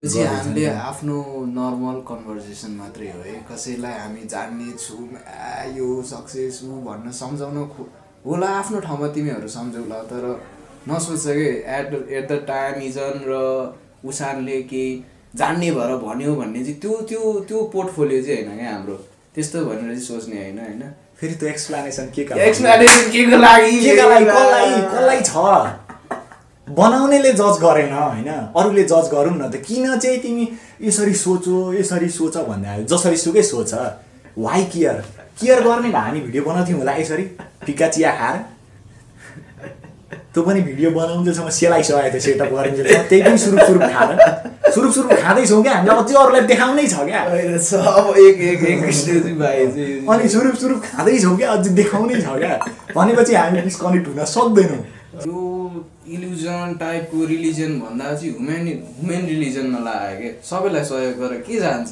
चाहिँ हामीले आफ्नो नर्मल कन्भर्सेसन मात्रै हो है, कसैलाई हामी जान्ने छौँ यो सक्सेस ऊ भन्न सम्झाउन होला आफ्नो ठाउँमा तिमीहरू सम्झौला, तर नसोच कि एट द टाइम इजन र उसानले केही जान्ने भएर भन्यो भन्ने चाहिँ त्यो त्यो त्यो पोर्टफोलियो चाहिँ होइन क्या हाम्रो, त्यस्तो भनेर चाहिँ सोच्ने होइन। फेरि त्यो एक्सप्लेनेसन के को लागि कसलाई छ बनाउनेले जज गरेन होइन, अरूले जज गरौँ न त। किन चाहिँ तिमी यसरी सोच भन्दा जसरी सुकै सोच, वाइ केयर गर्ने भए हामी भिडियो बनाउँथ्यौँ होला यसरी फिका चिया खाएर। त्यो पनि भिडियो बनाउन्जेलसम्म सेलाइसकेको थियो, सेटअप गरिन्जेलसम्म त्यही पनि सुरुप सुरुप खाँदैछौँ क्या, हामीले अझै अरूलाई देखाउनै छ क्या। अब अनि सुरुप खाँदैछौँ क्या, अझै देखाउनै छ क्या, भनेपछि हामी डिस्कनेक्ट हुन सक्दैनौँ। यो इल्युजन टाइपको रिलिजन भन्दा चाहिँ ह्युमेन रिलिजनमा लाग्यो क्या, सबैलाई सहयोग गरेर के जान्छ।